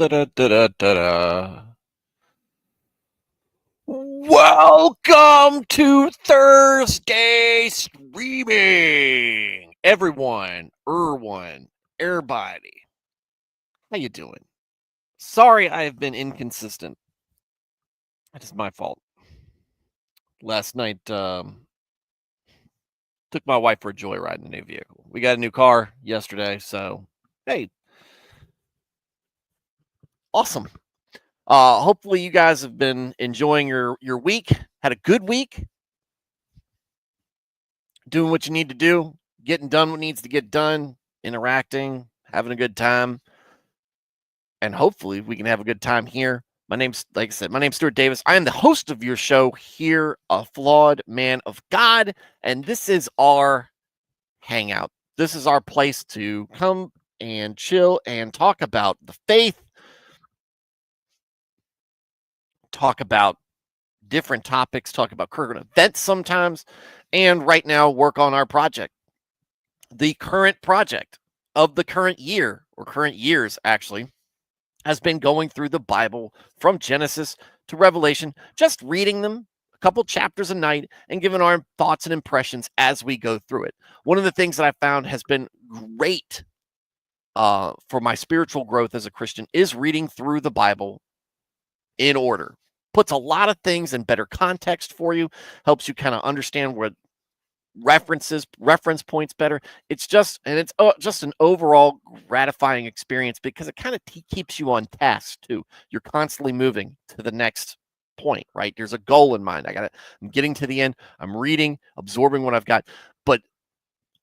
Da-da-da-da-da-da. Welcome to Thursday streaming, everyone, everybody. How you doing? Sorry, I have been inconsistent. It is my fault. Last night, took my wife for a joyride in a new vehicle. We got a new car yesterday, so hey, awesome. Hopefully you guys have been enjoying your week. Had a good week. Doing what you need to do, getting done what needs to get done, interacting, having a good time, and hopefully we can have a good time here. My name's, like I said, my name's Stuart Davis. I am the host of your show here, A Flawed Man of God, and this is our hangout. This is our place to come and chill and talk about the faith, talk about different topics, talk about current events sometimes, and right now work on our project. The current project of the current year, or current years actually, has been going through the Bible from Genesis to Revelation, just reading them a couple chapters a night and giving our thoughts and impressions as we go through it. One of the things that I found has been great for my spiritual growth as a Christian is reading through the Bible in order. Puts a lot of things in better context for you, helps you kind of understand where reference points better. It's just an overall gratifying experience because it kind of keeps you on task too. You're constantly moving to the next point, right? There's a goal in mind. I'm getting to the end. I'm reading, absorbing what I've got. But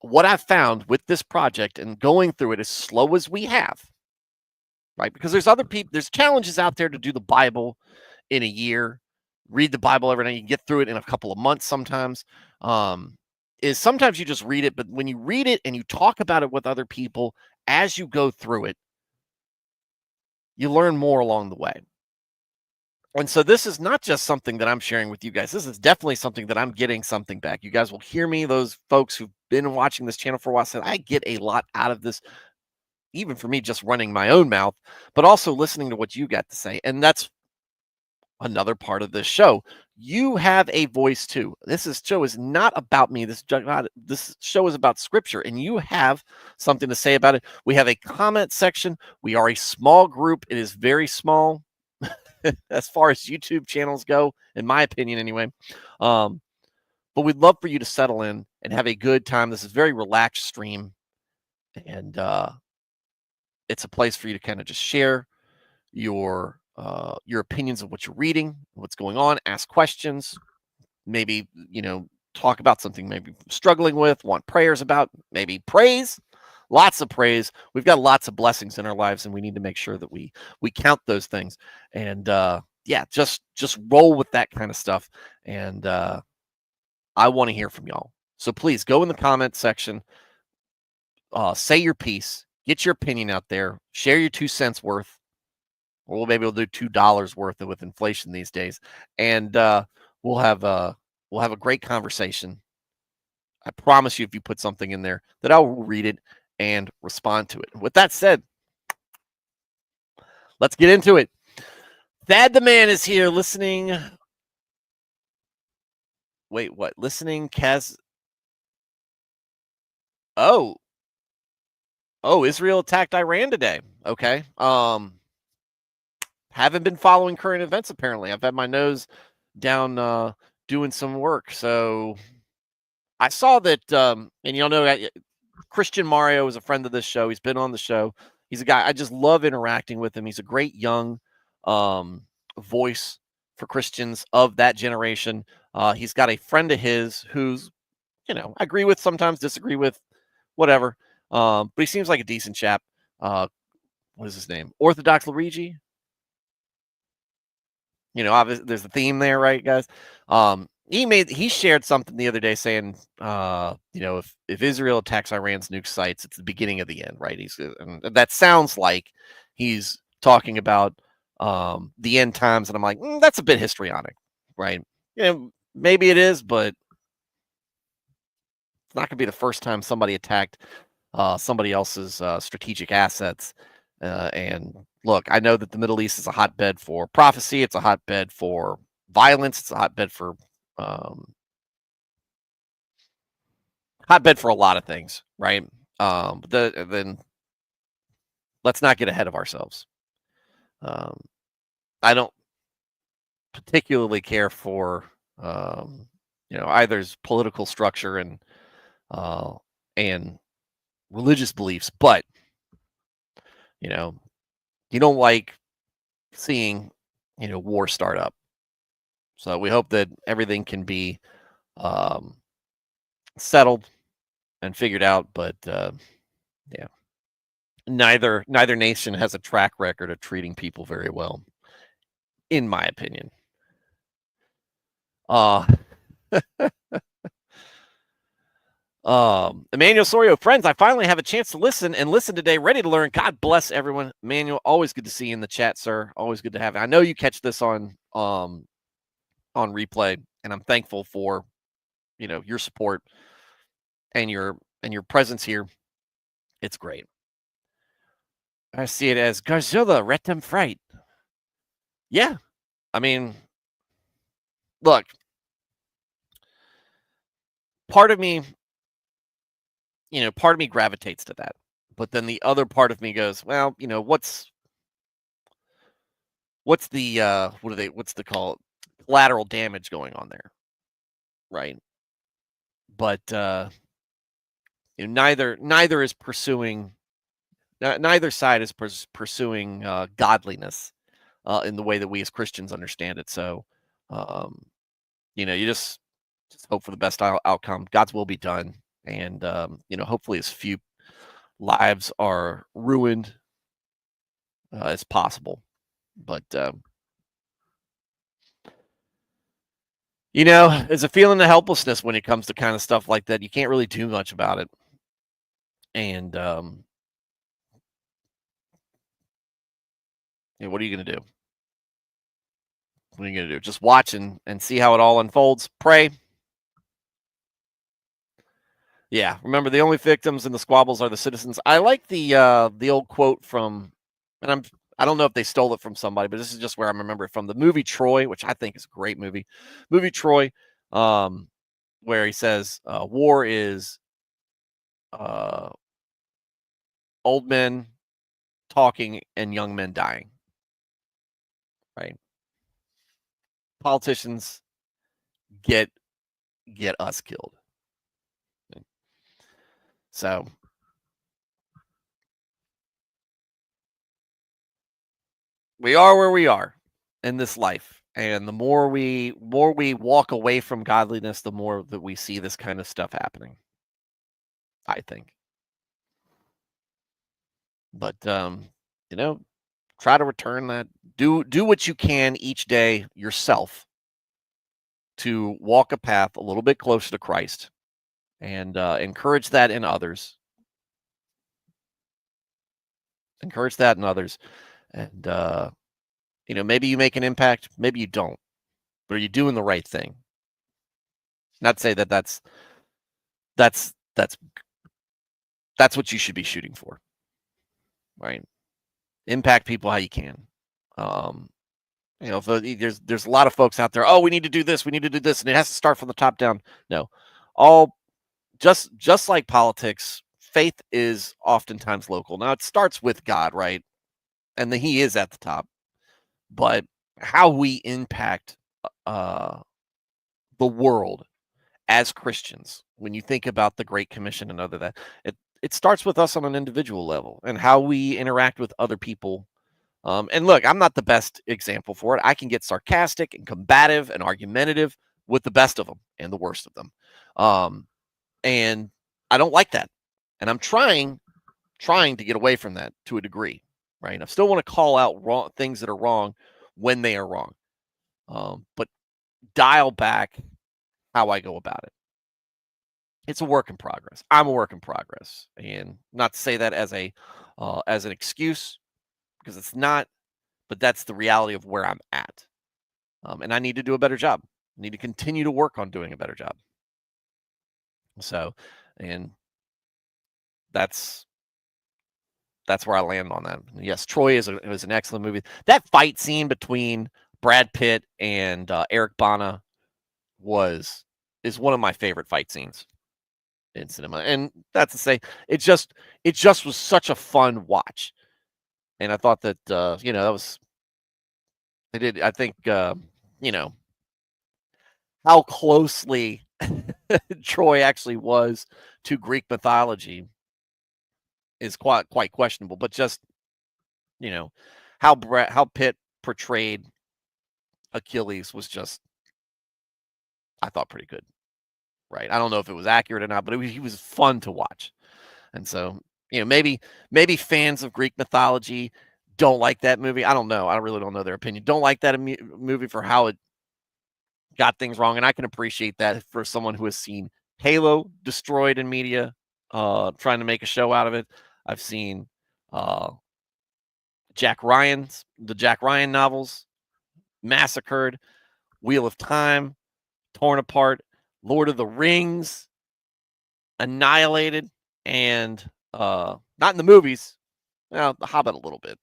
what I've found with this project and going through it as slow as we have, right? Because there's challenges out there to do the Bible in a year, read the Bible every night. You can get through it in a couple of months sometimes. Is sometimes you just read it, but when you read it and you talk about it with other people as you go through it, you learn more along the way. And so this is not just something that I'm sharing with you guys. This is definitely something that I'm getting something back. You guys will hear me, those folks who've been watching this channel for a while, said I get a lot out of this, even for me just running my own mouth, but also listening to what you got to say. And that's another part of this show. You have a voice too. Show is not about me. This show is about scripture, and you have something to say about it. We have a comment section. We are a small group. It is very small as far as YouTube channels go, in my opinion, anyway. But we'd love for you to settle in and have a good time. This is a very relaxed stream, and it's a place for you to kind of just share your opinions of what you're reading, what's going on, ask questions, maybe, talk about something maybe struggling with, want prayers about, maybe praise, lots of praise. We've got lots of blessings in our lives, and we need to make sure that we count those things. And just roll with that kind of stuff. And I want to hear from y'all. So please go in the comment section, say your piece, get your opinion out there, share your 2 cents worth. Or maybe we'll do $2 worth with inflation these days, and we'll have a great conversation. I promise you, if you put something in there, that I will read it and respond to it. With that said, let's get into it. Thad the Man is here listening. Wait, what? Listening, Kaz? Oh, Israel attacked Iran today. Okay. Haven't been following current events, apparently. I've had my nose down doing some work. So I saw that, and y'all know Christian Mario is a friend of this show. He's been on the show. He's a guy, I just love interacting with him. He's a great young voice for Christians of that generation. He's got a friend of his who's, I agree with, sometimes disagree with, whatever. But he seems like a decent chap. What is his name? Orthodox Luigi? Obviously there's a theme there, right, guys? He shared something the other day saying, if Israel attacks Iran's nuke sites, it's the beginning of the end, right? And that sounds like he's talking about the end times, and I'm like, that's a bit histrionic, right? Maybe it is, but it's not going to be the first time somebody attacked somebody else's strategic assets And look, I know that the Middle East is a hotbed for prophecy. It's a hotbed for violence. It's a um, hotbed for a lot of things, right? Then let's not get ahead of ourselves. Um, I don't particularly care for either's political structure uh, and religious beliefs, but you know you don't like seeing war start up. So we hope that everything can be um, settled and figured out. But yeah, neither nation has a track record of treating people very well, in my opinion. Uh Emmanuel Sorio, friends, I finally have a chance to listen today, ready to learn. God bless everyone. Emmanuel, always good to see you in the chat, sir. Always good to have you. I know you catch this on replay, and I'm thankful for your support and your presence here. It's great. I see it as Garzilla Retem Fright. Yeah. I mean, look, part of me, part of me gravitates to that. But then the other part of me goes, well, what's the what's the call collateral damage going on there, right? But neither is pursuing neither side is pursuing godliness in the way that we as Christians understand it. So, um, you just hope for the best outcome. God's will be done, and hopefully as few lives are ruined as possible. But there's a feeling of helplessness when it comes to kind of stuff like that. You can't really do much about it, and what are you going to do? What are you going to do? Just watch and see how it all unfolds. Pray. Yeah, remember the only victims in the squabbles are the citizens. I like the old quote from, and I don't know if they stole it from somebody, but this is just where I remember it from the movie Troy, which I think is a great movie. Movie Troy, where he says, "War is uh, old men talking and young men dying." Right? Politicians get us killed. So we are where we are in this life, and the more we walk away from godliness, the more that we see this kind of stuff happening, I think. But you know try to return that. Do what you can each day yourself to walk a path a little bit closer to Christ, and encourage that in others. Encourage that in others. And maybe you make an impact, maybe you don't, but are you doing the right thing? Not to say that that's that's what you should be shooting for, right? Impact people how you can. Um, if there's a lot of folks out there. Oh, we need to do this. We need to do this, and it has to start from the top down. No, all just like politics, faith is oftentimes local. Now it starts with God, right? And He is at the top, but how we impact uh, the world as Christians, when you think about the Great Commission and other that, it starts with us on an individual level and how we interact with other people. And look, I'm not the best example for it. I can get sarcastic and combative and argumentative with the best of them and the worst of them. And I don't like that. And I'm trying to get away from that to a degree, right? I still want to call out wrong things that are wrong when they are wrong, but dial back how I go about it. It's a work in progress. I'm a work in progress, and not to say that as an excuse, because it's not, but that's the reality of where I'm at. And I need to do a better job. I need to continue to work on doing a better job. So, and that's that's where I land on that. Yes, Troy is an excellent movie. That fight scene between Brad Pitt and Eric Bana is one of my favorite fight scenes in cinema, and that's to say, it just was such a fun watch, and I thought that that was they did. I think how closely Troy actually was to Greek mythology is quite questionable, but just how Pitt portrayed Achilles was just, I thought, pretty good. Right. I don't know if it was accurate or not, but he was fun to watch. And so, maybe fans of Greek mythology don't like that movie. I don't know. I really don't know their opinion. Don't like that movie for how it got things wrong. And I can appreciate that for someone who has seen Halo destroyed in media, trying to make a show out of it. I've seen the Jack Ryan novels massacred, Wheel of Time torn apart, Lord of the Rings annihilated, and not in the movies. Well, The Hobbit a little bit,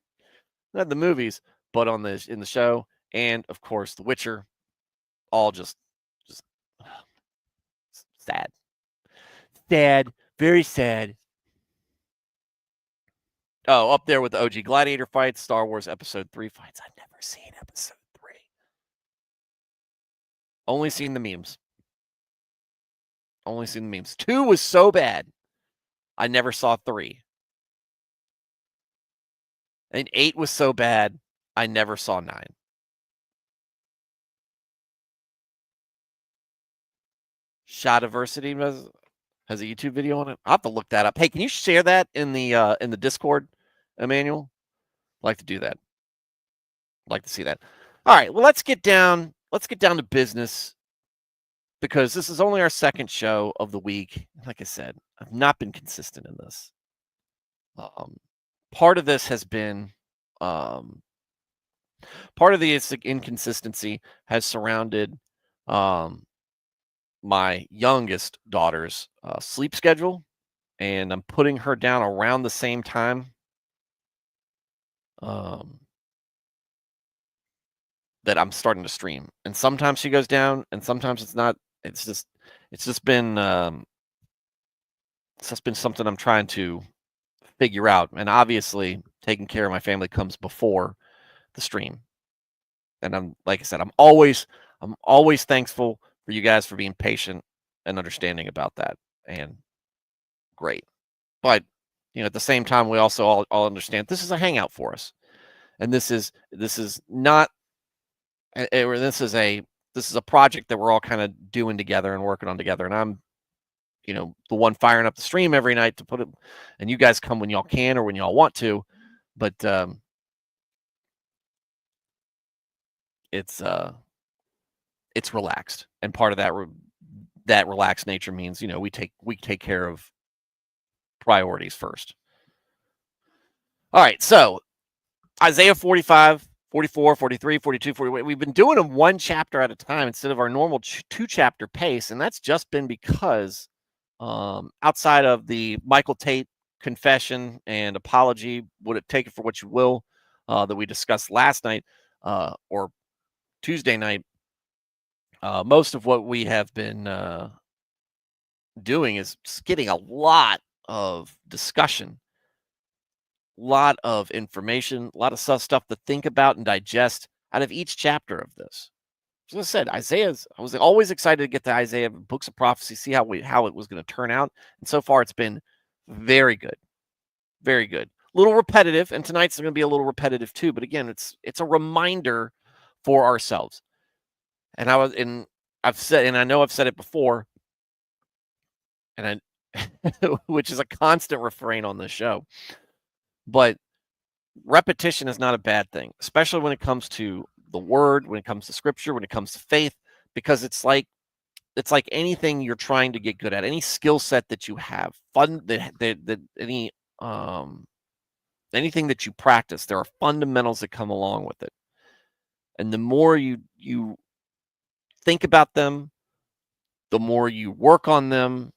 not in the movies, but in the show, and of course, The Witcher. All just sad, very sad. Oh, up there with the OG Gladiator fights, Star Wars Episode 3 fights. I've never seen Episode 3. Only seen the memes. 2 was so bad, I never saw 3. And 8 was so bad, I never saw 9. Shadiversity has a YouTube video on it. I'll have to look that up. Hey, can you share that in the Discord, Emmanuel? I'd like to do that. I'd like to see that. All right, well, let's get down to business, because this is only our second show of the week. Like I said, I've not been consistent in this. Part of this has been part of the inconsistency has surrounded my youngest daughter's sleep schedule, and I'm putting her down around the same time that I'm starting to stream. And sometimes she goes down, and sometimes it's not. It's just been something I'm trying to figure out. And obviously, taking care of my family comes before the stream. And like I said, I'm always thankful for you guys for being patient and understanding about that. And great. But at the same time, we also all understand this is a hangout for us, and this is not, or this is a project that we're all kind of doing together and working on together. And I'm, the one firing up the stream every night to put it, and you guys come when y'all can or when y'all want to, but it's relaxed, and part of that relaxed nature means we take care of priorities first. All right, so Isaiah 45, 44, 43, 42, 40. We've been doing them one chapter at a time instead of our normal 2-chapter pace, and that's just been because outside of the Michael Tate confession and apology, would it take it for what you will, that we discussed last night or Tuesday night, most of what we have been doing is getting a lot of discussion, a lot of information, a lot of stuff to think about and digest out of each chapter of this. As I said, I was always excited to get to Isaiah, books of prophecy, see how it was going to turn out. And so far, it's been very good. Very good. A little repetitive, and tonight's going to be a little repetitive too. But again, it's a reminder for ourselves. And I've said, and I know I've said it before, and which is a constant refrain on this show, but repetition is not a bad thing, especially when it comes to the word, when it comes to scripture, when it comes to faith, because it's like anything you're trying to get good at, any skill set that you have, anything that you practice, there are fundamentals that come along with it. And the more you think about them, the more you work on them,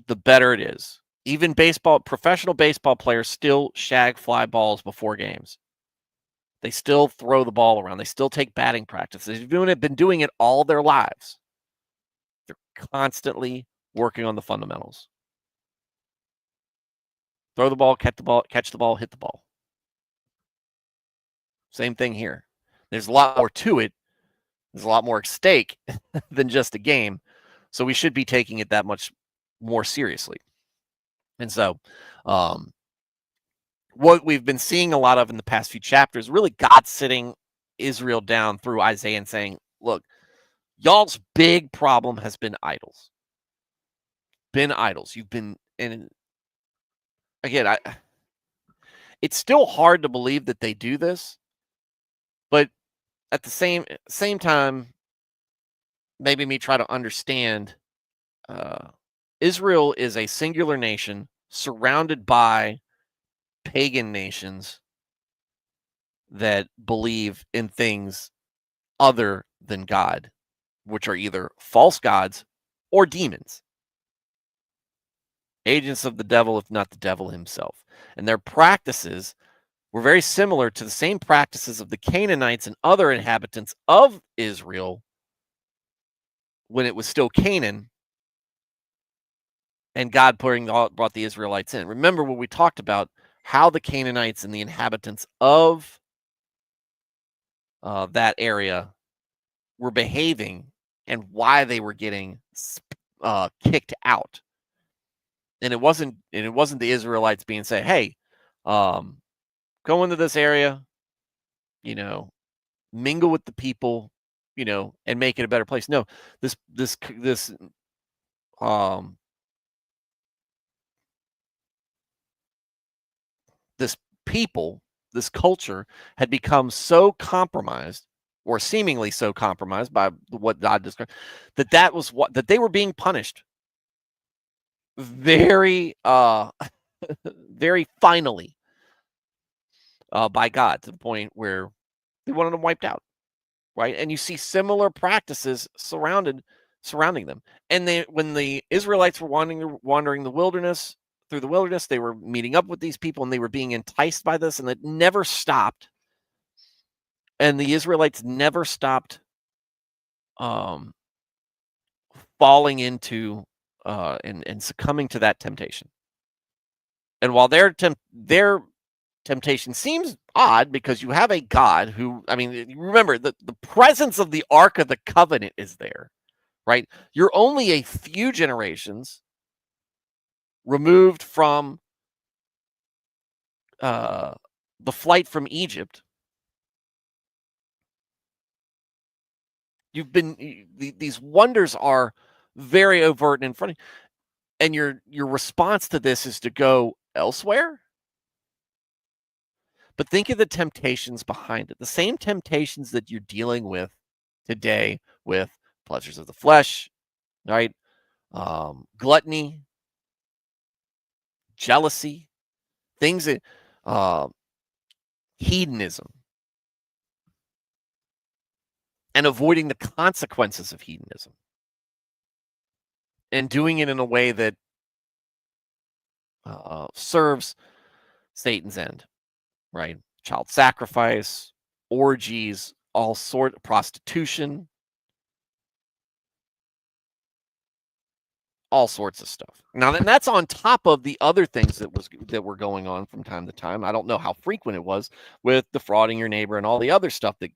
the better it is. Even professional baseball players still shag fly balls before games. They still throw the ball around. They still take batting practices. They've been doing it all their lives. They're constantly working on the fundamentals. Throw the ball, catch the ball, hit the ball. Same thing here. There's a lot more to it. There's a lot more at stake than just a game. So we should be taking it that much more seriously. And so, what we've been seeing a lot of in the past few chapters, really God sitting Israel down through Isaiah and saying, look, y'all's big problem has been idols. You've been, and again, it's still hard to believe that they do this, but at the same time, maybe me try to understand Israel is a singular nation surrounded by pagan nations that believe in things other than God, which are either false gods or demons, agents of the devil, if not the devil himself. And their practices were very similar to the same practices of the Canaanites and other inhabitants of Israel when it was still Canaan and God brought the Israelites in. Remember what we talked about, how the Canaanites and the inhabitants of that area were behaving and why they were getting kicked out. And it wasn't the Israelites being say, "Hey, go into this area, mingle with the people, and make it a better place." No, this um this people, this culture had become so compromised, or seemingly so compromised by what God described, that they were being punished very very finally by God, to the point where they wanted them wiped out, right? And you see similar practices surrounding them. And when the Israelites were wandering through the wilderness, they were meeting up with these people and they were being enticed by this, and it never stopped. And the Israelites never stopped um, falling into and succumbing to that temptation. And while their temptation seems odd, because you have a God who, remember, the presence of the Ark of the Covenant is there, right? You're only a few generations removed from the flight from Egypt. These wonders are very overt and in front of you. And your response to this is to go elsewhere. But think of the temptations behind it. The same temptations that you're dealing with today with pleasures of the flesh, right? Gluttony, jealousy, things that hedonism, and avoiding the consequences of hedonism, and doing it in a way that serves Satan's end, right? Child sacrifice, orgies, all sort of prostitution, all sorts of stuff. Now, and that's on top of the other things that were going on from time to time. I don't know how frequent it was, with defrauding your neighbor and all the other stuff that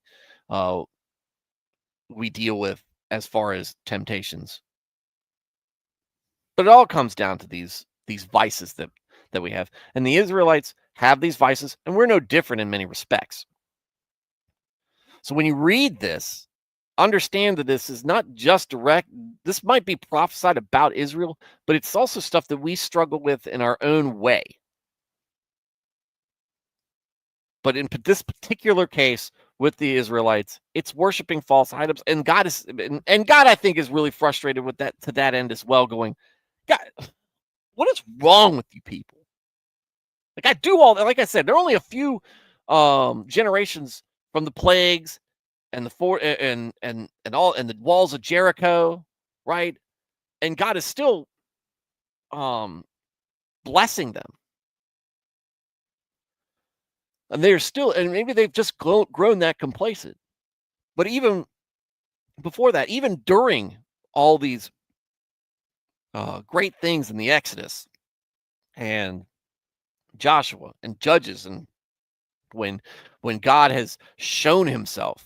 we deal with as far as temptations. But it all comes down to these vices that we have. And the Israelites have these vices, and we're no different in many respects. So when you read this, understand that this is not just direct. This might be prophesied about Israel, but it's also stuff that we struggle with in our own way. But in this particular case with the Israelites, it's worshiping false items, and God I think is really frustrated with that, to that end as well, going, God, what is wrong with you people? Like, I do all that. Like I said, there are only a few generations from the plagues and the walls of Jericho, right? And God is still blessing them. And they're still, and maybe they've just grown that complacent. But even before that, even during all these great things in the Exodus and Joshua and Judges, and when God has shown himself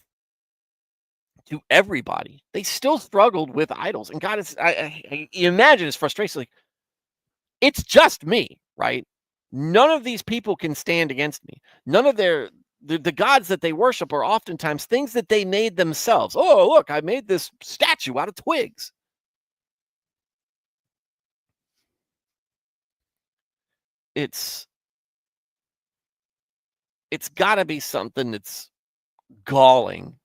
to everybody, they still struggled with idols. And God is, I imagine his frustration, like, it's just me, right? None of these people can stand against me. None of the gods that they worship are oftentimes things that they made themselves. Oh, look, I made this statue out of twigs. It's got to be something that's galling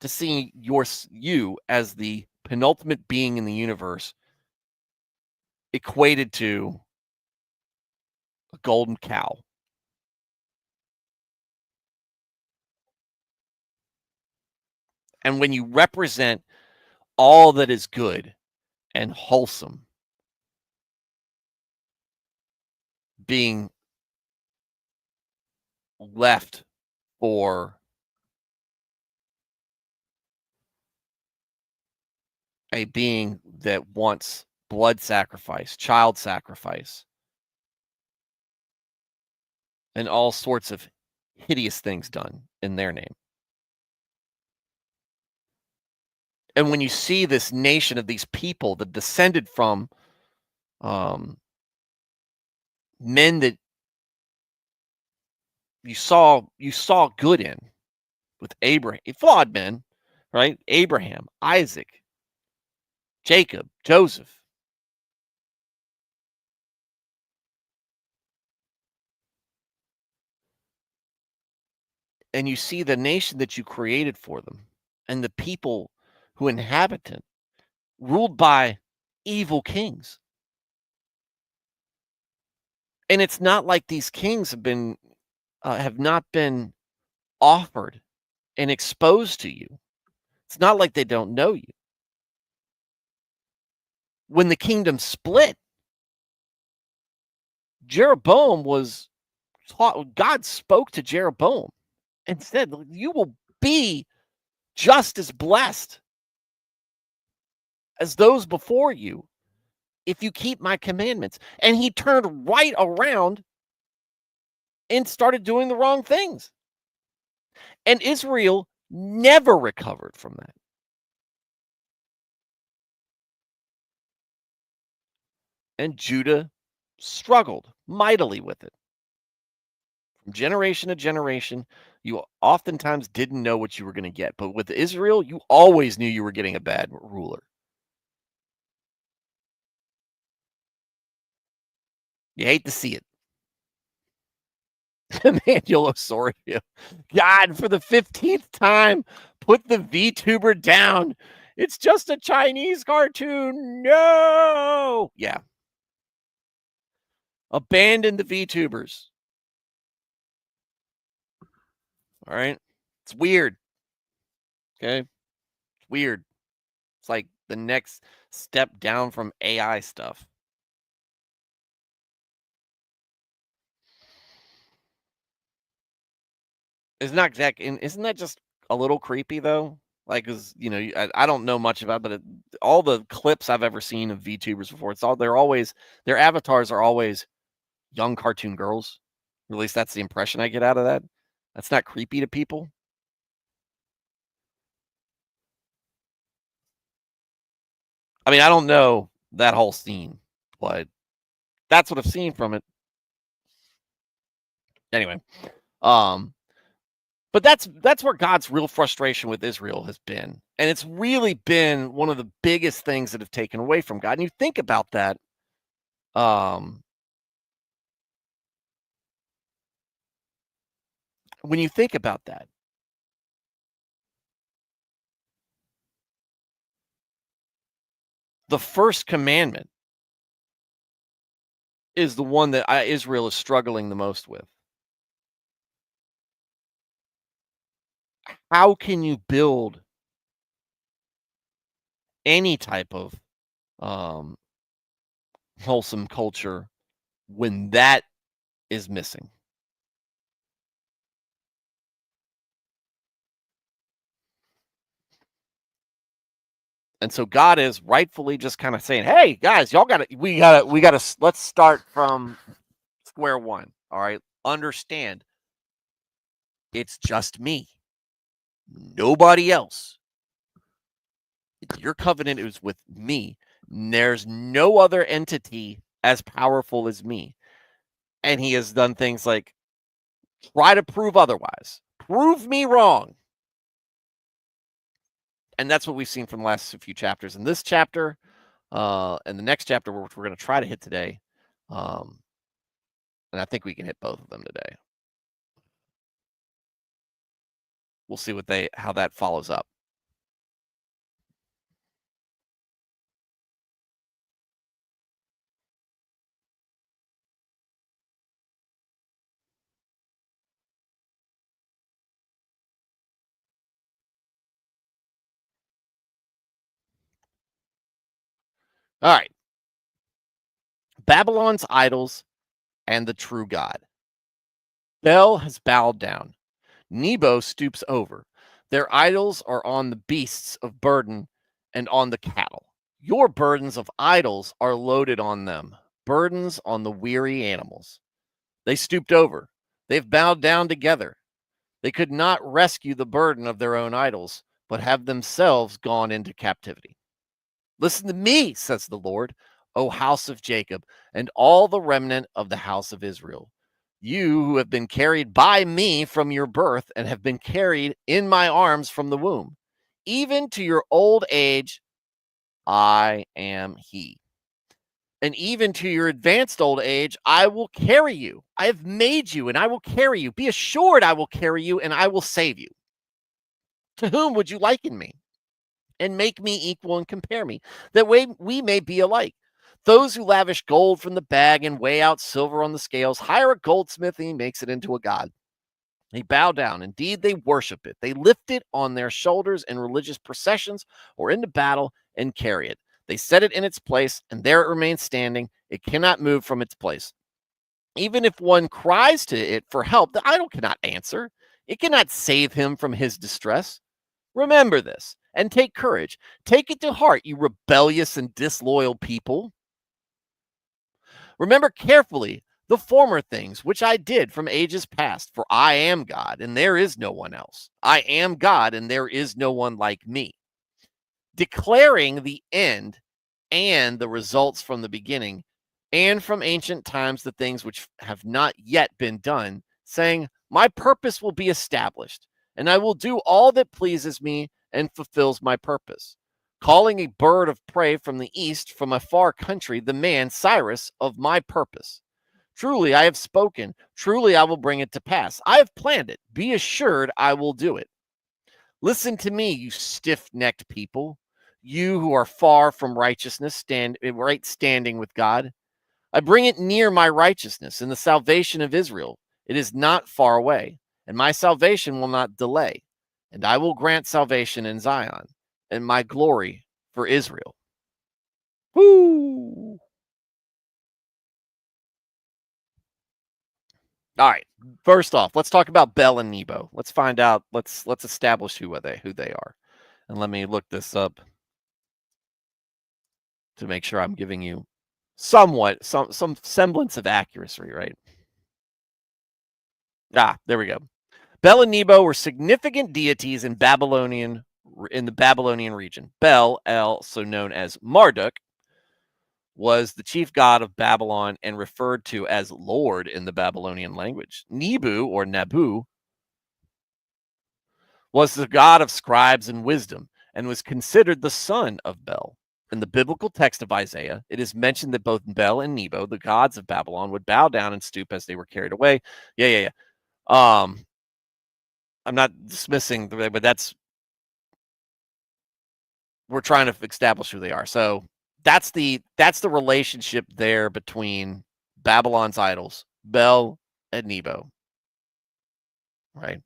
to see you as the penultimate being in the universe equated to a golden cow. And when you represent all that is good and wholesome being left for a being that wants blood sacrifice, child sacrifice, and all sorts of hideous things done in their name. And when you see this nation of these people that descended from men that you saw good in, with Abraham, flawed men, right? Abraham, Isaac, Jacob, Joseph. And you see the nation that you created for them and the people who inhabit it, ruled by evil kings. And it's not like these kings have not been offered and exposed to you. It's not like they don't know you. When the kingdom split, Jeroboam was taught, God spoke to Jeroboam and said, you will be just as blessed as those before you if you keep my commandments. And he turned right around and started doing the wrong things. And Israel never recovered from that. And Judah struggled mightily with it. From generation to generation, you oftentimes didn't know what you were going to get. But with Israel, you always knew you were getting a bad ruler. You hate to see it. Emmanuel Osorio. God, for the 15th time, put the VTuber down. It's just a Chinese cartoon. No. Yeah. Abandon the VTubers. All right. It's weird. Okay. It's weird. It's like the next step down from AI stuff. Isn't that just a little creepy though? Like, cause I don't know much about, but all the clips I've ever seen of VTubers before, their avatars are always young cartoon girls. At least that's the impression I get out of that. That's not creepy to people. I mean, I don't know that whole scene, but that's what I've seen from it. Anyway, but that's where God's real frustration with Israel has been. And it's really been one of the biggest things that have taken away from God. And you think about that, when you think about that, the first commandment is the one that Israel is struggling the most with. How can you build any type of wholesome culture when that is missing. And so God is rightfully just kind of saying, "Hey guys, y'all got to we got to let's start from square one. All right? Understand it's just me. Nobody else. Your covenant is with me. There's no other entity as powerful as me." And he has done things like try to prove otherwise. Prove me wrong. And that's what we've seen from the last few chapters. In this chapter, and the next chapter, which we're going to try to hit today, and I think we can hit both of them today. We'll see how that follows up. All right. Babylon's idols and the true God. Bel has bowed down. Nebo stoops over. Their idols are on the beasts of burden and on the cattle. Your burdens of idols are loaded on them, burdens on the weary animals. They stooped over. They've bowed down together. They could not rescue the burden of their own idols, but have themselves gone into captivity. Listen to me, says the Lord, O house of Jacob, and all the remnant of the house of Israel. You who have been carried by me from your birth and have been carried in my arms from the womb. Even to your old age, I am he. And even to your advanced old age, I will carry you. I have made you and I will carry you. Be assured I will carry you and I will save you. To whom would you liken me? And make me equal and compare me, that way we may be alike. Those who lavish gold from the bag and weigh out silver on the scales hire a goldsmith and he makes it into a god. They bow down. Indeed, they worship it. They lift it on their shoulders in religious processions or into battle and carry it. They set it in its place, and there it remains standing. It cannot move from its place. Even if one cries to it for help, the idol cannot answer. It cannot save him from his distress. Remember this and take courage. Take it to heart, you rebellious and disloyal people. Remember carefully the former things which I did from ages past, for I am God and there is no one else. I am God and there is no one like me. Declaring the end and the results from the beginning, and from ancient times the things which have not yet been done, saying, my purpose will be established, and I will do all that pleases me and fulfills my purpose. Calling a bird of prey from the east, from a far country, the man Cyrus of my purpose. Truly I have spoken, truly I will bring it to pass. I have planned it. Be assured I will do it. Listen to me, you stiff-necked people, you who are far from righteousness, right standing with God. I bring it near my righteousness and the salvation of Israel. It is not far away, and my salvation will not delay. And I will grant salvation in Zion and my glory for Israel. Woo! All right. First off, let's talk about Bel and Nebo. Let's find out. Let's establish who they are. And let me look this up to make sure I'm giving you somewhat some semblance of accuracy, right? There we go. Bel and Nebo were significant deities in the Babylonian region. Bel, also known as Marduk, was the chief god of Babylon and referred to as Lord in the Babylonian language. Nebu, or Nabu, was the god of scribes and wisdom and was considered the son of Bel. In the biblical text of Isaiah, it is mentioned that both Bel and Nebo, the gods of Babylon, would bow down and stoop as they were carried away. Yeah. I'm not dismissing, but we're trying to establish who they are. So that's the relationship there between Babylon's idols, Bel and Nebo, right?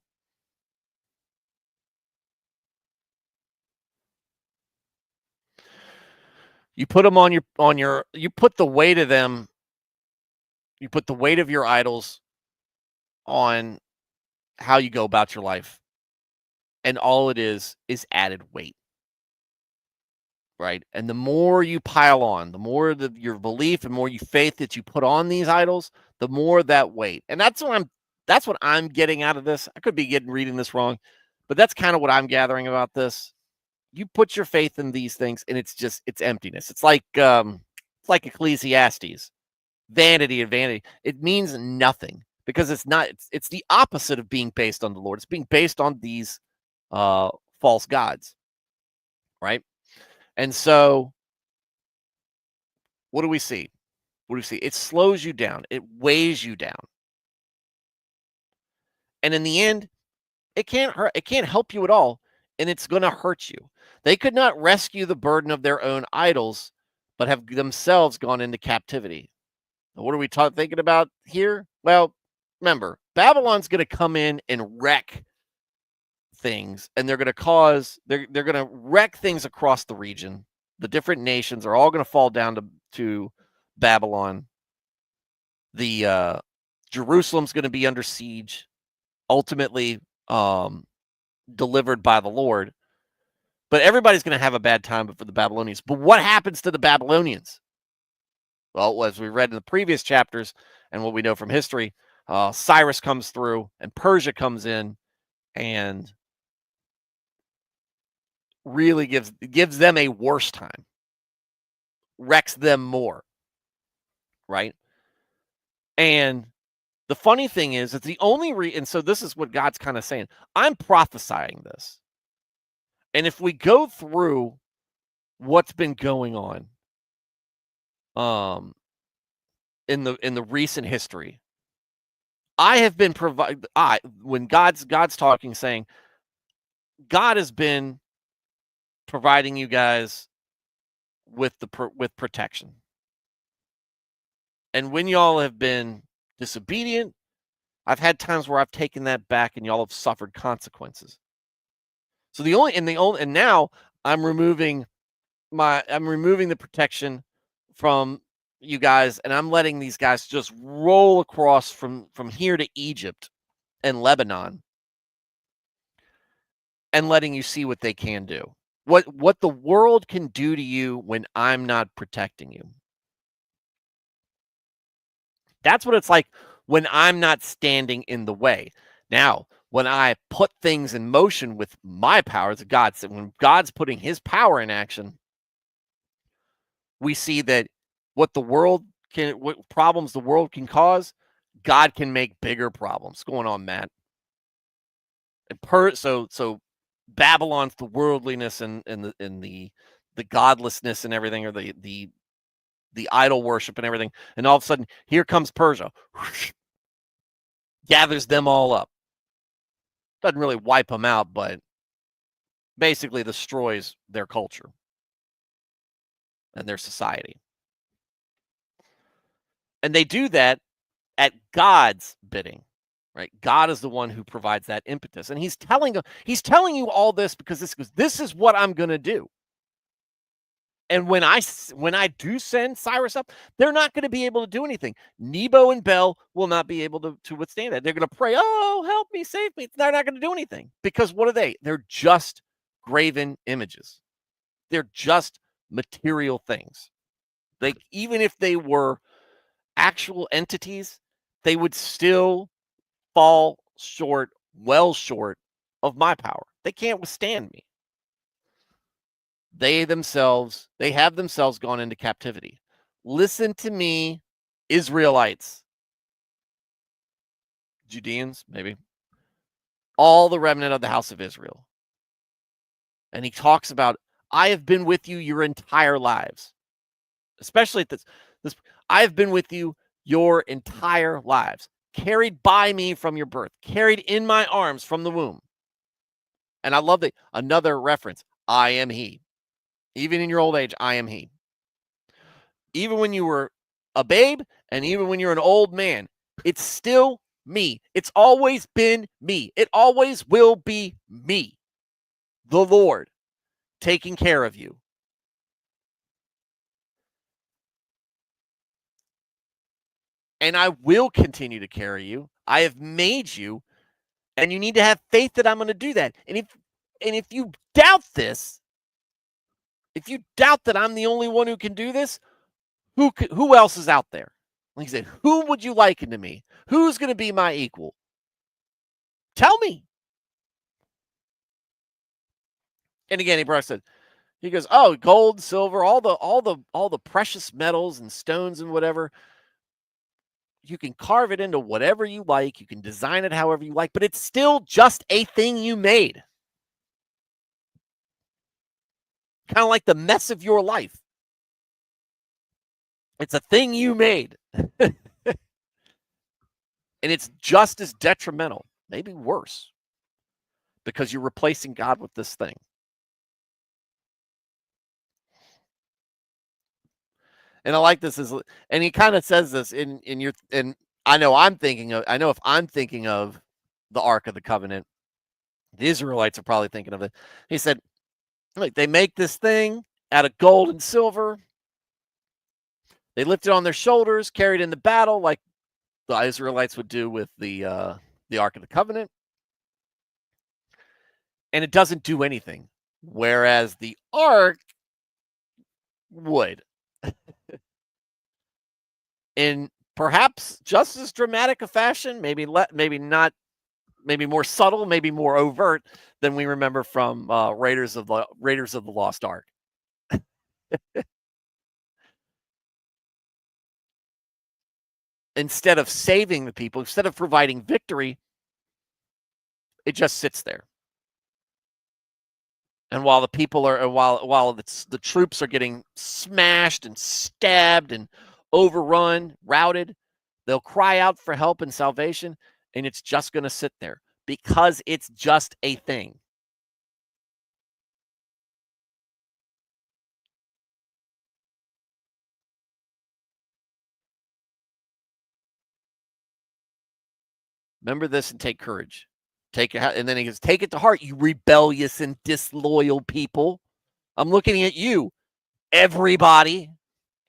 You put them you put the weight of them You put the weight of your idols on how you go about your life, and all it is added weight, right? And the more you pile on, the more your belief and more you faith that you put on these idols, the more that weight. And that's what I'm getting out of this. I could be reading this wrong, but that's kind of what I'm gathering about this. You put your faith in these things, and it's emptiness. It's like Ecclesiastes, vanity and vanity. It means nothing because it's not. It's the opposite of being based on the Lord. It's being based on these false gods, right? And so, what do we see? What do we see? It slows you down. It weighs you down, and in the end, it can't hurt. It can't help you at all, and it's going to hurt you. They could not rescue the burden of their own idols, but have themselves gone into captivity. What are we thinking about here? Well, remember, Babylon's going to come in and wreck things, and they're going to wreck things across the region. The different nations are all going to fall down to Babylon. The Jerusalem's going to be under siege, ultimately delivered by the Lord. But everybody's going to have a bad time for the Babylonians. But what happens to the Babylonians? Well, as we read in the previous chapters and what we know from history, Cyrus comes through and Persia comes in and really gives them a worse time, wrecks them more, right? And the funny thing is, it's the only and so this is what God's kind of saying. I'm prophesying this. And if we go through what's been going on in the recent history, I have been when God's talking, saying God has been providing you guys with protection. And when y'all have been disobedient, I've had times where I've taken that back and y'all have suffered consequences. So and now I'm removing the protection from you guys, and I'm letting these guys just roll across from here to Egypt and Lebanon and letting you see what they can do. What the world can do to you when I'm not protecting you. That's what it's like when I'm not standing in the way. Now, when I put things in motion with my powers of God, so when God's putting his power in action, we see that what problems the world can cause, God can make bigger problems. What's going on, Matt? So Babylon's the worldliness and the godlessness and everything, or the idol worship and everything, and all of a sudden here comes Persia, gathers them all up. Doesn't really wipe them out, but basically destroys their culture and their society. And they do that at God's bidding, right? God is the one who provides that impetus. And he's telling you all this because this is what I'm going to do. And when I do send Cyrus up, they're not going to be able to do anything. Nebo and Bel will not be able to withstand that. They're going to pray, oh, help me, save me. They're not going to do anything because what are they? They're just graven images. They're just material things. Even if they were actual entities, they would still fall well short of my power. They can't withstand me. They have themselves gone into captivity. Listen to me, Israelites, Judeans, maybe, all the remnant of the house of Israel. And he talks about, I have been with you your entire lives. Especially at this, I have been with you your entire lives, carried by me from your birth, carried in my arms from the womb. And I love another reference, I am he. Even in your old age, I am he. Even when you were a babe and even when you're an old man, it's still me. It's always been me. It always will be me, the Lord, taking care of you. and I will continue to carry you. I have made you, and you need to have faith that I'm going to do that. And if you doubt this, if you doubt that I'm the only one who can do this, who else is out there? Like he said, who would you liken to me? Who's going to be my equal? Tell me. And again, he goes, oh, gold, silver, all the precious metals and stones and whatever. You can carve it into whatever you like. You can design it however you like, but it's still just a thing you made. Kind of like the mess of your life. It's a thing you made. And it's just as detrimental, maybe worse, because you're replacing God with this thing. And I like this and he kind of says this in your, and I know if I'm thinking of the Ark of the Covenant, the Israelites are probably thinking of it. He said, look, they make this thing out of gold and silver. They lift it on their shoulders, carry it in the battle like the Israelites would do with the Ark of the Covenant. And it doesn't do anything. Whereas the Ark would. In perhaps just as dramatic a fashion, maybe not, maybe more subtle, maybe more overt than we remember from Raiders of the Lost Ark. Instead of saving the people, instead of providing victory, it just sits there. And while the people are, while the troops are getting smashed and stabbed and overrun, routed, they'll cry out for help and salvation, and it's just going to sit there because it's just a thing. Remember this and take courage. And then he goes, take it to heart, you rebellious and disloyal people. I'm looking at you, everybody,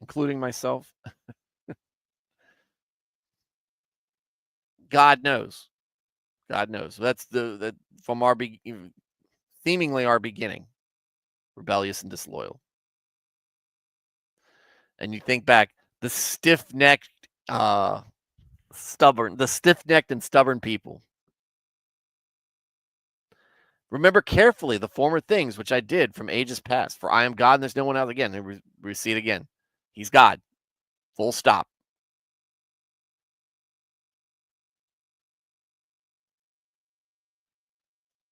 including myself. God knows. God knows. That's from our seemingly our beginning, rebellious and disloyal. And you think back, the stiff-necked and stubborn people. Remember carefully the former things which I did from ages past, for I am God and there's no one else. Again, we see it again. He's God. Full stop.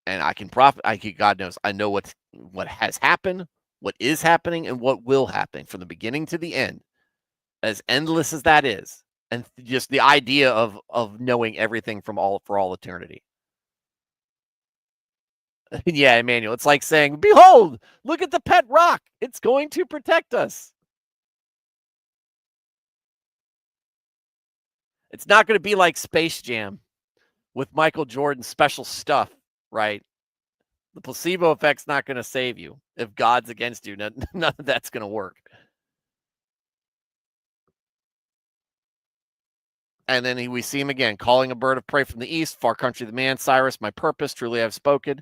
And God knows, I know what has happened, what is happening, and what will happen from the beginning to the end, as endless as that is. And just the idea of knowing everything for all eternity. Yeah, Emmanuel, it's like saying, behold, look at the pet rock. It's going to protect us. It's not going to be like Space Jam with Michael Jordan's special stuff, right? The placebo effect's not going to save you. If God's against you, none of that's going to work. And then we see him again, calling a bird of prey from the east, far country the man, Cyrus, my purpose, truly I have spoken.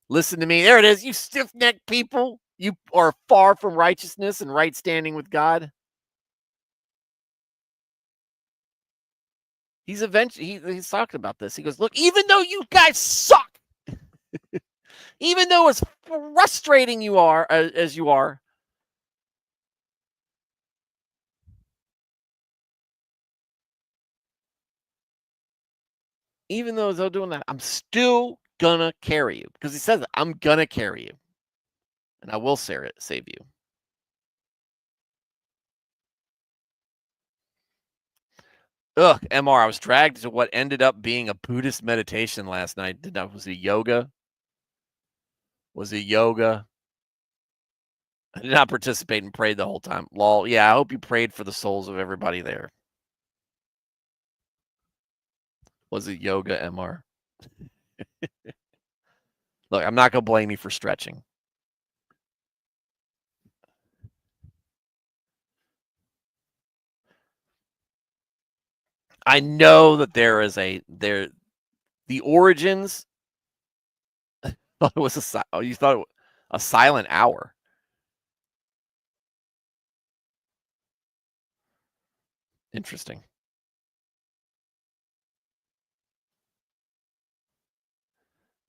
Listen to me. There it is, you stiff-necked people. You are far from righteousness and right standing with God. He's talking about this. He goes, look, even though you guys suck, even though as frustrating you are as you are, even though they're doing that, I'm still gonna carry you, because he says, I'm gonna carry you, and I will save you. Ugh, MR, I was dragged to what ended up being a Buddhist meditation last night. Was it yoga? I did not participate and prayed the whole time. Lol. Yeah, I hope you prayed for the souls of everybody there. Was it yoga, MR? Look, I'm not going to blame you for stretching. I know that there is the origins. Thought it was you thought it was a silent hour. Interesting.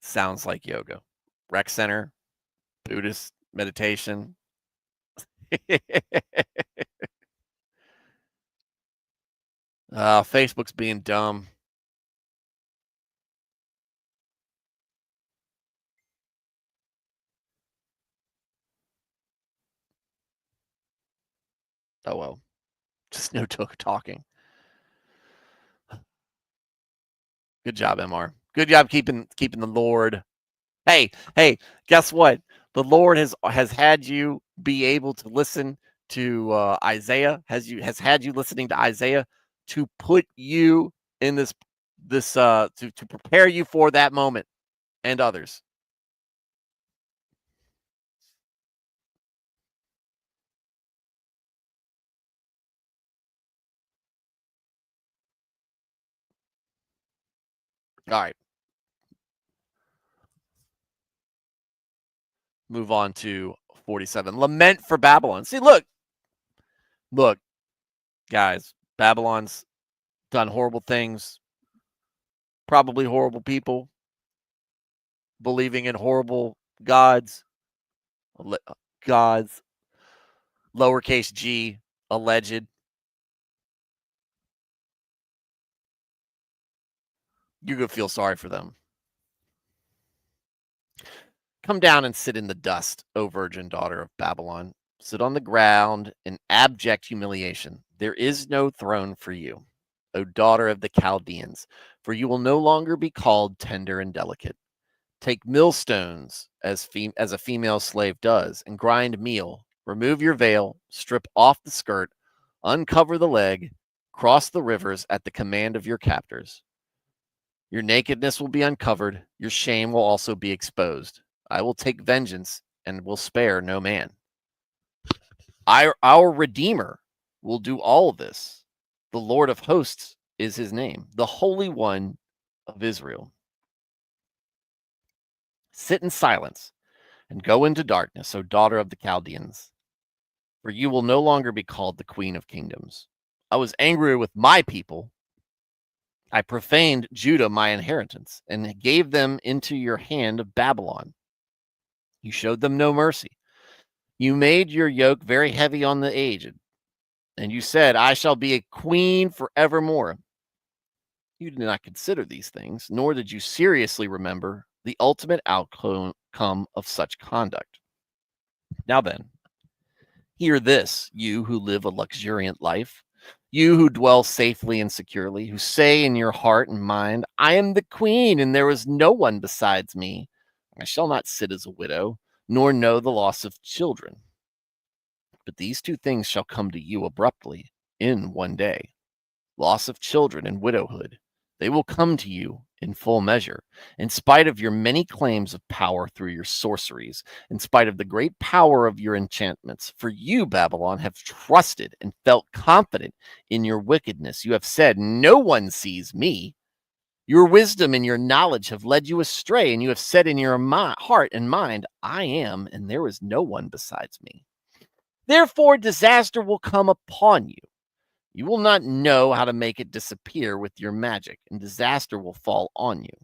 Sounds like yoga. Rec center, Buddhist meditation. Facebook's being dumb. Oh well. Just no talking. Good job, MR. Good job keeping the Lord. Hey, guess what? The Lord has had you be able to listen to Isaiah. Has had you listening to Isaiah to put you in this to prepare you for that moment and others. All right. Move on to 47. Lament for Babylon. See, look, guys. Babylon's done horrible things. Probably horrible people. Believing in horrible gods. Gods. Lowercase g. Alleged. You're going to feel sorry for them. Come down and sit in the dust, O virgin daughter of Babylon. Sit on the ground in abject humiliation. There is no throne for you, O daughter of the Chaldeans, for you will no longer be called tender and delicate. Take millstones as a female slave does, and grind meal. Remove your veil, strip off the skirt, uncover the leg, cross the rivers at the command of your captors. Your nakedness will be uncovered, your shame will also be exposed. I will take vengeance and will spare no man. Our Redeemer will do all of this. The Lord of hosts is his name, the Holy One of Israel. Sit in silence and go into darkness, O daughter of the Chaldeans, for you will no longer be called the Queen of Kingdoms. I was angry with my people. I profaned Judah, my inheritance, and gave them into your hand of Babylon. You showed them no mercy. You made your yoke very heavy on the aged, and you said, I shall be a queen forevermore. You did not consider these things, nor did you seriously remember the ultimate outcome of such conduct. Now then, hear this, you who live a luxuriant life, you who dwell safely and securely, who say in your heart and mind, I am the queen, and there is no one besides me. I shall not sit as a widow, nor know the loss of children. But these two things shall come to you abruptly in one day, loss of children and widowhood. They will come to you in full measure, in spite of your many claims of power through your sorceries, in spite of the great power of your enchantments. For you, Babylon, have trusted and felt confident in your wickedness. You have said, no one sees me. Your wisdom and your knowledge have led you astray, and you have said in your heart and mind, I am, and there is no one besides me. Therefore, disaster will come upon you. You will not know how to make it disappear with your magic, and disaster will fall on you,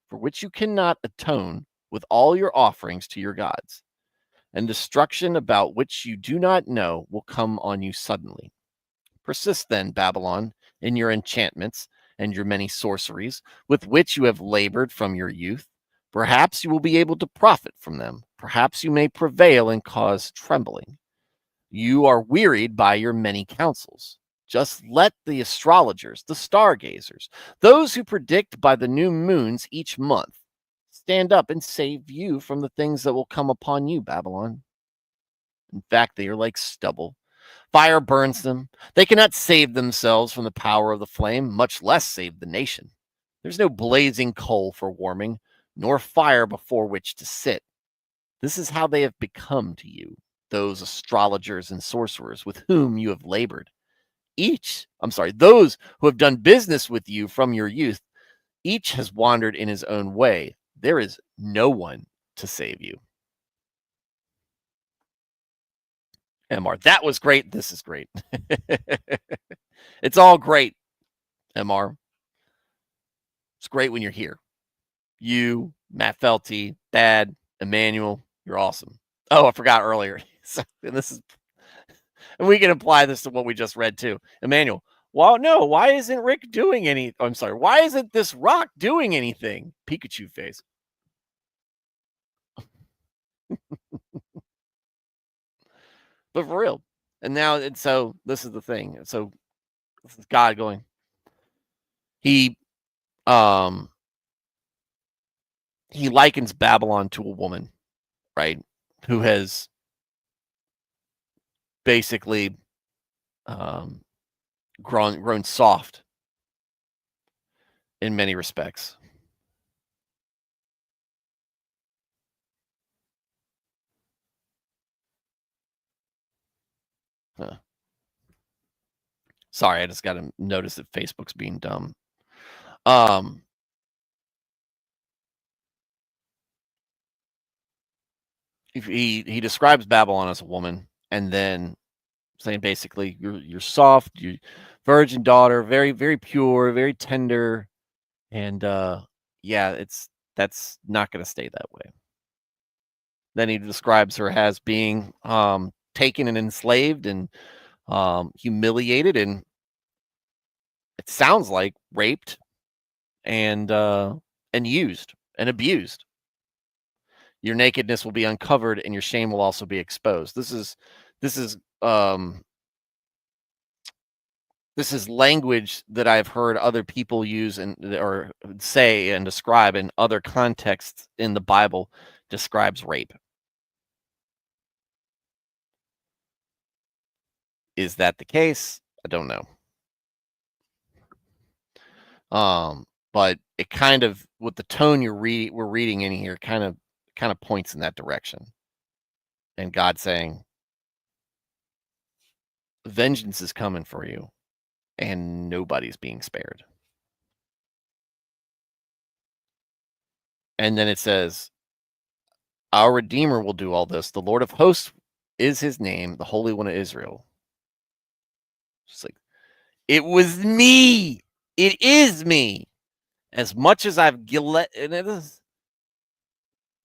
for which you cannot atone with all your offerings to your gods. And destruction about which you do not know will come on you suddenly. Persist then, Babylon, in your enchantments and your many sorceries, with which you have labored from your youth. Perhaps you will be able to profit from them. Perhaps you may prevail and cause trembling. You are wearied by your many counsels. Just let the astrologers, the stargazers, those who predict by the new moons each month, stand up and save you from the things that will come upon you, Babylon. In fact, they are like stubble. Fire burns them. They cannot save themselves from the power of the flame, much less save the nation. There's no blazing coal for warming, nor fire before which to sit. This is how they have become to you, those astrologers and sorcerers with whom you have labored. those who have done business with you from your youth, each has wandered in his own way. There is no one to save you. MR, that was great. This is great. It's all great, MR. It's great when you're here. You, Matt Felty, Dad, Emmanuel, you're awesome. Oh, I forgot earlier. And we can apply this to what we just read too. Emmanuel, well, no, why isn't Rick doing any? I'm sorry, why isn't this rock doing anything? Pikachu face. But for real. And now, so this is the thing. So this is God going. He likens Babylon to a woman, right? Who has basically grown soft in many respects. Sorry, I just got to notice that Facebook's being dumb. He describes Babylon as a woman, and then saying basically you're soft, you virgin daughter, very very pure, very tender, and yeah, that's not going to stay that way. Then he describes her as being taken and enslaved and humiliated, and it sounds like raped and used and abused. Your nakedness will be uncovered and your shame will also be exposed. This is language that I've heard other people use or say and describe in other contexts in the Bible describes rape. Is that the case? I don't know. But it kind of, with the tone we're reading in here, kind of points in that direction. And God saying, vengeance is coming for you, and nobody's being spared. And then it says, our Redeemer will do all this. The Lord of hosts is his name, the Holy One of Israel. It's like, it was me. It is me. As much as I've and it is,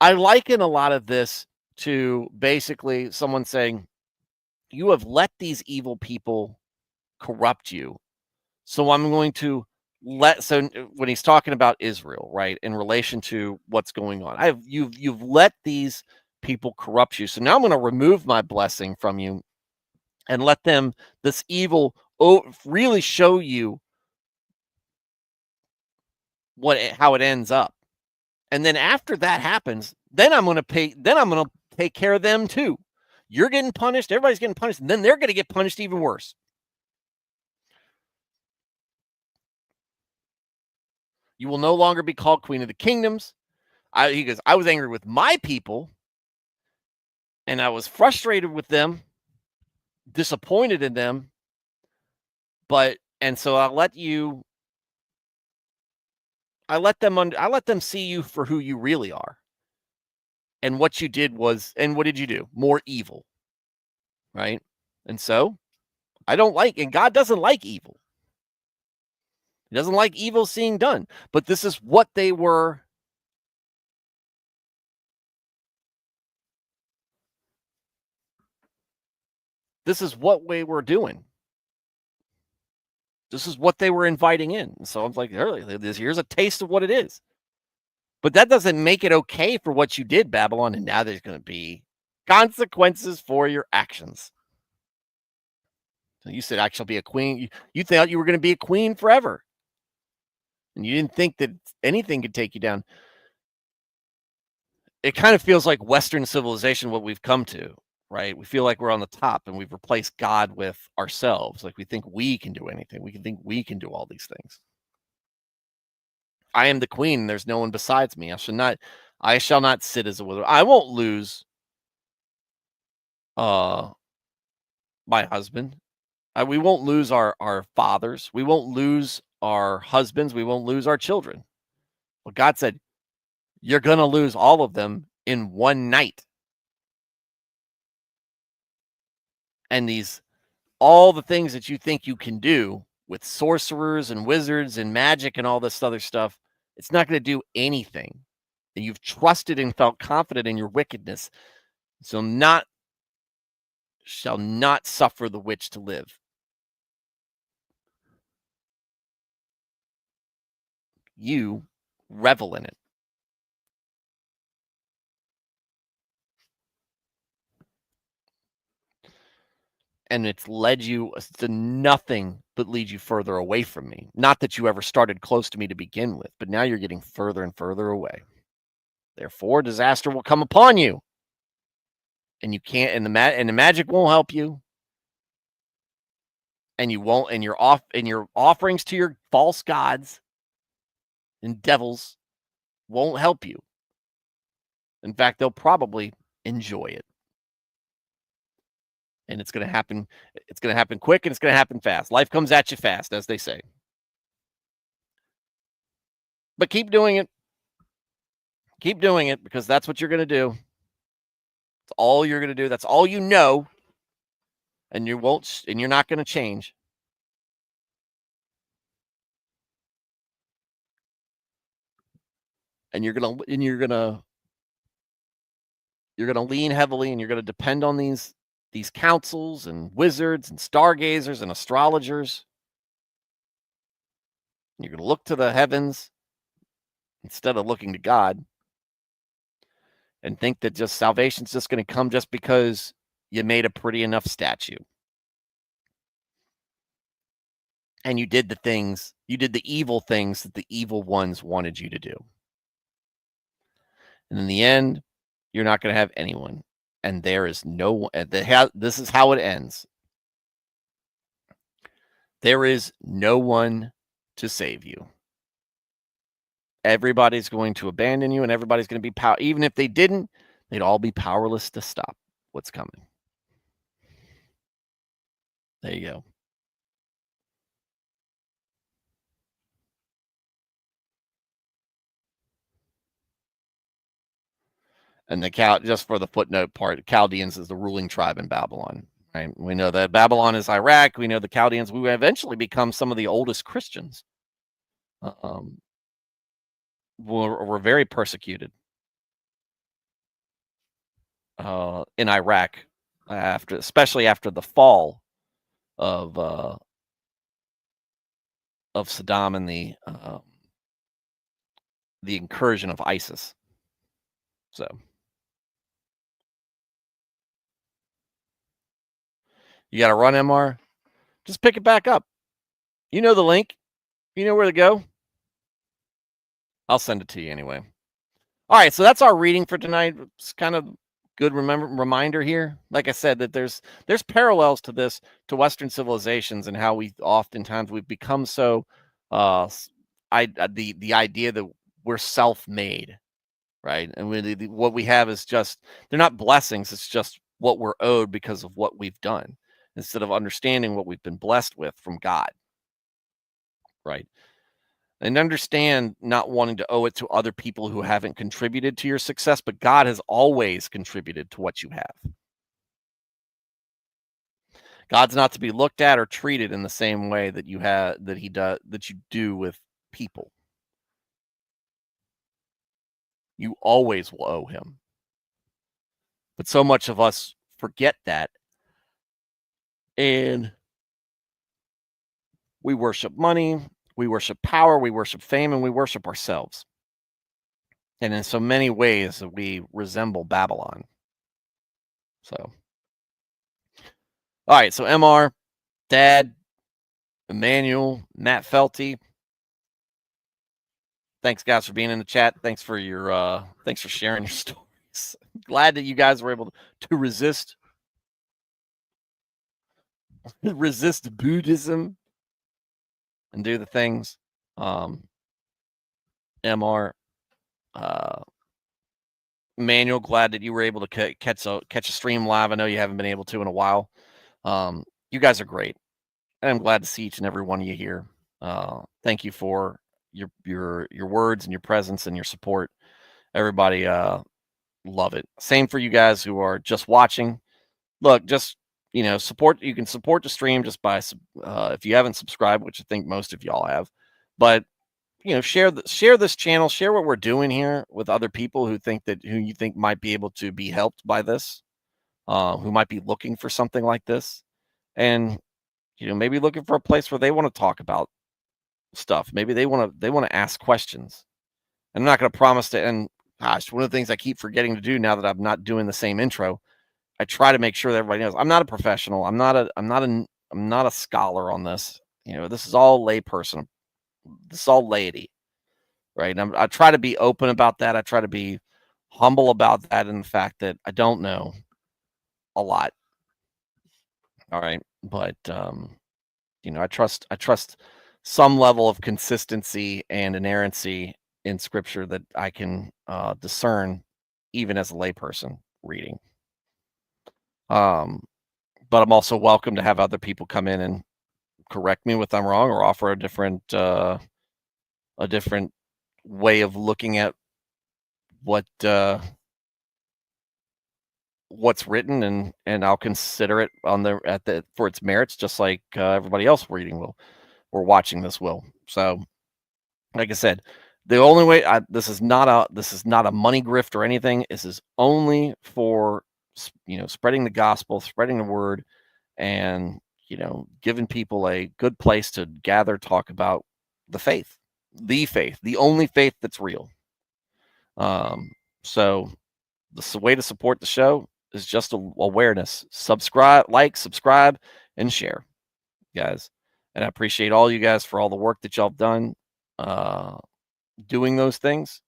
I liken a lot of this to basically someone saying, you have let these evil people corrupt you. So I'm going to when he's talking about Israel, right, in relation to what's going on, you've let these people corrupt you. So now I'm going to remove my blessing from you and let them, this evil, really show you how it ends up. And then after that happens, then I'm going to take care of them too. You're getting punished, everybody's getting punished, and then they're going to get punished even worse. You will no longer be called Queen of the Kingdoms. He goes, I was angry with my people, and I was frustrated with them, disappointed in them, and so I let them see you for who you really are. And what you did and what did you do? More evil, right? And so and God doesn't like evil. He doesn't like evil seeing done, but this is what they were. This is what we were doing. This is what they were inviting in. So I'm like, here's a taste of what it is. But that doesn't make it okay for what you did, Babylon. And now there's going to be consequences for your actions. So you said, I shall be a queen. You thought you were going to be a queen forever. And you didn't think that anything could take you down. It kind of feels like Western civilization, what we've come to, right? We feel like we're on the top and we've replaced God with ourselves. Like we think we can do anything. We can think we can do all these things. I am the queen. There's no one besides me. I shall not sit as a widow. I won't lose my husband. We won't lose our fathers. We won't lose our husbands. We won't lose our children. Well, God said, you're going to lose all of them in one night. And all the things that you think you can do with sorcerers and wizards and magic and all this other stuff, it's not going to do anything. And you've trusted and felt confident in your wickedness. So shall not suffer the witch to live. You revel in it. And it's led you to nothing but lead you further away from me. Not that you ever started close to me to begin with, but now you're getting further and further away. Therefore, disaster will come upon you. And you can't, and the magic won't help you. And you won't, and your offerings to your false gods and devils won't help you. In fact, they'll probably enjoy it. And it's going to happen. It's going to happen quick, and it's going to happen fast. Life comes at you fast, as they say. But keep doing it. Keep doing it, because that's what you're going to do. That's all you're going to do. That's all you know. And you're not going to change. And you're going to lean heavily, and you're going to depend on these councils and wizards and stargazers and astrologers. And you're going to look to the heavens instead of looking to God, and think that just salvation's just going to come just because you made a pretty enough statue. And you did the evil things that the evil ones wanted you to do. And in the end, you're not going to have anyone. And there is no one. This is how it ends. There is no one to save you. Everybody's going to abandon you, and everybody's going to be even if they didn't, they'd all be powerless to stop what's coming. There you go. And just for the footnote part, Chaldeans is the ruling tribe in Babylon. Right? We know that Babylon is Iraq. We know the Chaldeans. We eventually become some of the oldest Christians. Were very persecuted in Iraq especially after the fall of Saddam and the incursion of ISIS. So you got to run, MR. Just pick it back up. You know the link. You know where to go. I'll send it to you anyway. All right, so that's our reading for tonight. It's kind of good reminder here. Like I said, that there's parallels to this, to Western civilizations, and how we've become so the idea that we're self-made, right? And what we have is just, they're not blessings, it's just what we're owed because of what we've done, instead of understanding what we've been blessed with from God, right? And understand not wanting to owe it to other people who haven't contributed to your success, but God has always contributed to what you have. God's not to be looked at or treated in the same way that you do with people. You always will owe him. But so much of us forget that, and we worship money, we worship power, we worship fame, and we worship ourselves. And in so many ways, we resemble Babylon. So, all right. So, MR, Dad, Emmanuel, Matt Felty, thanks, guys, for being in the chat. Thanks for sharing your stories. Glad that you guys were able to resist Buddhism and do the things. MR, Manuel, glad that you were able to catch a stream live. I know you haven't been able to in a while. You guys are great. And I'm glad to see each and every one of you here. Thank you for your words and your presence and your support. Everybody love it. Same for you guys who are just watching. Look, just support. You can support the stream just by if you haven't subscribed, which I think most of y'all have. But share this channel, share what we're doing here with other people who you think might be able to be helped by this, who might be looking for something like this, and maybe looking for a place where they want to talk about stuff. Maybe they want to ask questions. And I'm not going to promise to. And gosh, one of the things I keep forgetting to do now that I'm not doing the same intro, I try to make sure that everybody knows I'm not a professional. I'm not a scholar on this. This is all layperson. This is all laity, right? And I try to be open about that. I try to be humble about that, and the fact that I don't know a lot. All right, but I trust some level of consistency and inerrancy in Scripture that I can discern, even as a layperson reading. But I'm also welcome to have other people come in and correct me if I'm wrong, or offer a different way of looking at what's written, and I'll consider it for its merits, just like everybody else reading will, or watching this will. So, like I said, the only way this is not a money grift or anything. This is only for spreading the gospel, spreading the word, and giving people a good place to gather, talk about the faith, the only faith that's real. So the way to support the show is just awareness. Subscribe, and share, guys. And I appreciate all you guys for all the work that y'all have done doing those things,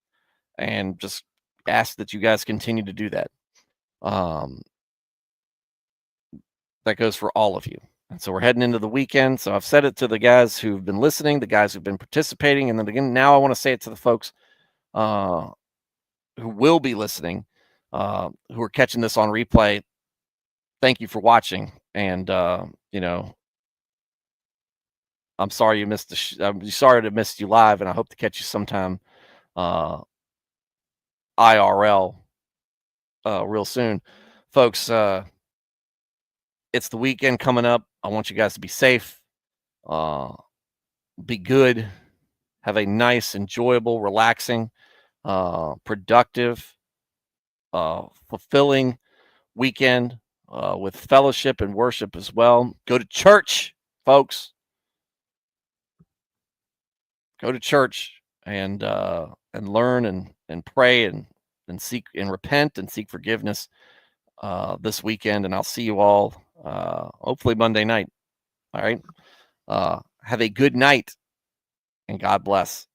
and just ask that you guys continue to do that. That goes for all of you. And so we're heading into the weekend. So I've said it to the guys who've been listening, the guys who've been participating, and then again, now I want to say it to the folks who will be listening, who are catching this on replay. Thank you for watching. And I'm sorry you missed I'm sorry to miss you live, and I hope to catch you sometime IRL real soon, folks. It's the weekend coming up. I want you guys to be safe, be good, have a nice, enjoyable, relaxing, productive, fulfilling weekend with fellowship and worship as well. Go to church, folks. Go to church and learn and pray and seek and repent and seek forgiveness this weekend. And I'll see you all hopefully Monday night. All right. Have a good night, and God bless.